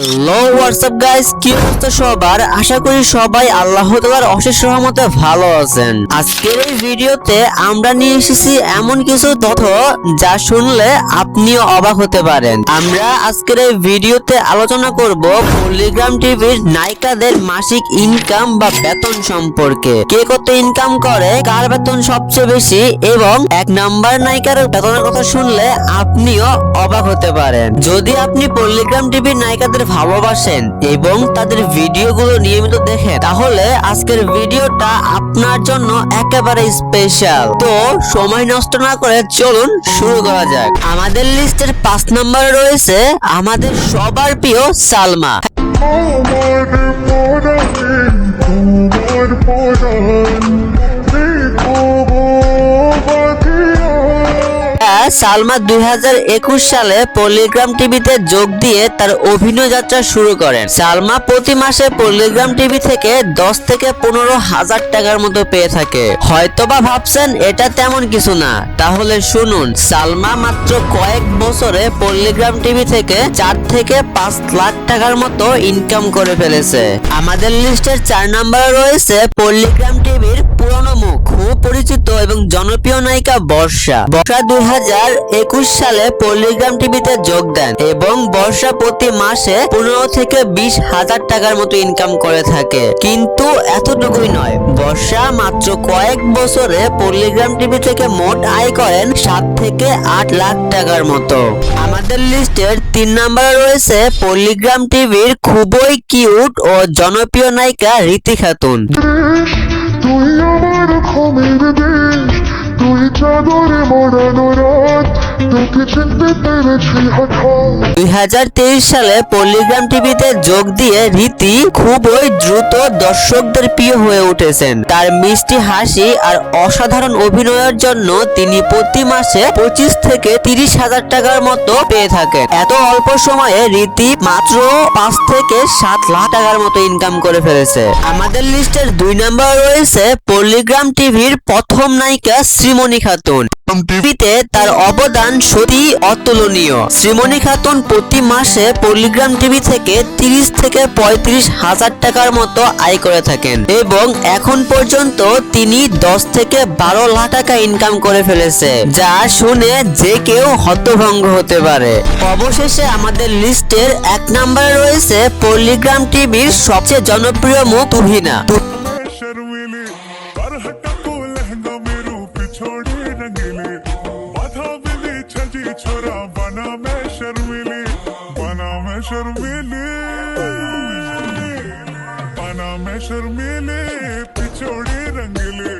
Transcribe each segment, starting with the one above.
Hello WhatsApp guys, কি অবস্থা সবার? আশা করি সবাই আল্লাহ তাআলার অশেষ রহমতে ভালো আছেন। আজকের এই ভিডিওতে আমরা নিয়ে এসেছি এমন কিছু তথ্য যা শুনলে আপনিও অবাক হতে পারেন। আমরা আজকের এই ভিডিওতে আলোচনা করব পল্লিগ্রাম টিভির নায়িকাদের মাসিক ইনকাম বা বেতন সম্পর্কে। কে কত ইনকাম করে, কার বেতন সবচেয়ে বেশি এবং এক নাম্বার নায়িকার বেতনের কথা শুনলে আপনিও অবাক হতে পারেন। যদি আপনি পল্লিগ্রাম টিভির নায়িকাদের ভালোবাসেন এবং তাদের ভিডিওগুলো নিয়মিত দেখেন, তাহলে আজকের ভিডিওটা আপনার জন্য একেবারে স্পেশাল। তো সময় নষ্ট না করে চলুন শুরু করা যাক। আমাদের লিস্টের 5 নম্বরে রয়েছে আমাদের সবার প্রিয় সালমা। সালমা 2021 সালে পল্লিগ্রাম টিভিতে যোগ দিয়ে তার অভিনয় যাত্রা শুরু করেন। সালমা প্রতি মাসে পল্লিগ্রাম টিভি থেকে 10 থেকে 15 হাজার টাকার মতো পেয়ে থাকে। হয়তোবা ভাবছেন এটা তেমন কিছু না, তাহলে শুনুন, সালমা মাত্র কয়েক বছরে পল্লিগ্রাম টিভি থেকে 4 থেকে 5 লাখ টাকার মতো ইনকাম করে ফেলেছে। আমাদের লিস্টের 4 নম্বরে রয়েছে পল্লিগ্রাম টিভির পুরনো মুখ, খুব পরিচিত এবং জনপ্রিয় নায়িকা বর্ষা। 2021 সালে পল্লিগ্রাম টিভিতে যোগ দেন এবং বর্ষা প্রতি মাসে 15 থেকে 20 হাজার টাকার মতো ইনকাম করে থাকে। কিন্তু এতটুকুই নয়, বর্ষা মাত্র কয়েক বছরে পল্লিগ্রাম টিভি থেকে মোট আয় করেন 7 থেকে 8 লাখ টাকার মতো। আমাদের লিস্টের 3 নম্বরে রয়েছে পল্লিগ্রাম টিভির খুবই কিউট ও জনপ্রিয় নায়িকা রীতি খাতুন। তুই আমার ঘুমের দেশ, তুই চাদরে মোড়ানো রাত, তোকে চিনতে পেরেছি হঠাৎ। 2023 সালে পল্লিগ্রাম টিভিতে যোগ দিয়ে রীতি খুবই দ্রুত দর্শকদের প্রিয় হয়ে উঠেছেন। তার মিষ্টি হাসি আর অসাধারণ অভিনয়ের জন্য তিনি প্রতি মাসে 25 থেকে 30 হাজার টাকার মতো পেয়ে থাকেন। এত অল্প সময়ে রীতি মাত্র 5 থেকে 7 লাখ টাকার মতো ইনকাম করে ফেলেছে। আমাদের লিস্টের 2 নম্বরে রয়েছে পল্লিগ্রাম টিভির প্রথম নায়িকা শ্রীমণি খাতুন। টিভিতে তার অবদান সত্যি অতুলনীয়। শ্রীমণি খাতুন প্রতি মাসে পল্লিগ্রাম টিভি থেকে 30 থেকে 35 হাজার টাকার মতো আয় করে থাকেন এবং এখন পর্যন্ত তিনি 10 থেকে 12 লাখ টাকা ইনকাম করে ফেলেছে, যা শুনে যে কেউ হতভম্ব হতে পারে। অবশেষে আমাদের লিস্টের 1 নম্বরে রয়েছে পল্লিগ্রাম টিভির সবচেয়ে জনপ্রিয় মুখ তুহিনা। शर्मिले पर हटा को लहंगा मेरू पिछोड़े रंगीले, बाधा बिली छजी छोरा बना मैं शर्मिले, बना मैं शर्मिले, बना मैं शर्मिले, पिछोड़े रंगीले,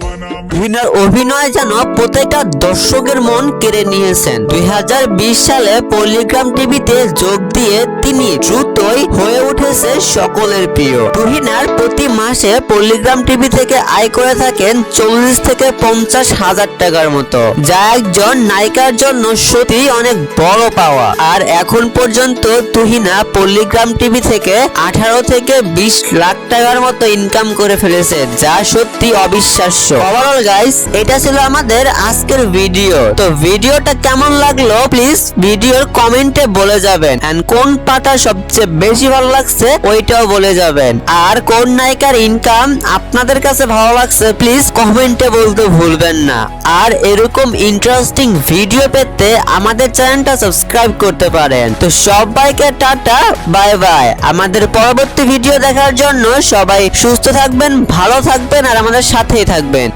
बना তুহিনার অভিনয় যেন প্রত্যেকটা দর্শকের মন কেড়ে নিয়েছেন। 2020 সালে পল্লিগ্রাম টিভিতে যোগ দিয়ে তিনি দ্রুতই হয়ে উঠেছে সকলের প্রিয়। তুহিনার প্রতি মাসে পল্লিগ্রাম টিভি থেকে আয় করে থাকেন 40 থেকে 50 হাজার টাকার মতো, যা একজন নায়িকার জন্য সত্যি অনেক বড় পাওয়া। আর এখন পর্যন্ত তুহিনা পল্লিগ্রাম টিভি থেকে 18 থেকে 20 লাখ টাকার মতো ইনকাম করে ফেলেছে, যা সত্যি অবিশ্বাস্য। ওভারঅল গাইস, এটা ছিল আমাদের আজকের ভিডিও। তো ভিডিওটা কেমন লাগলো প্লিজ ভিডিওর কমেন্টে বলে যাবেন, এন্ড কোন পাটা সবচেয়ে বেশি ভালো লাগছে ওইটাও বলে যাবেন। আর কোন নায়িকার ইনকাম আপনাদের কাছে ভালো লাগছে প্লিজ কমেন্টে বলতে ভুলবেন না। আর এরকম ইন্টারেস্টিং ভিডিও পেতে আমাদের চ্যানেলটা সাবস্ক্রাইব করতে পারেন। তো সবাইকে টাটা, বাই বাই। আমাদের পরবর্তী ভিডিও দেখার জন্য সবাই সুস্থ থাকবেন, ভালো থাকবেন আর আমাদের সাথেই থাকবেন।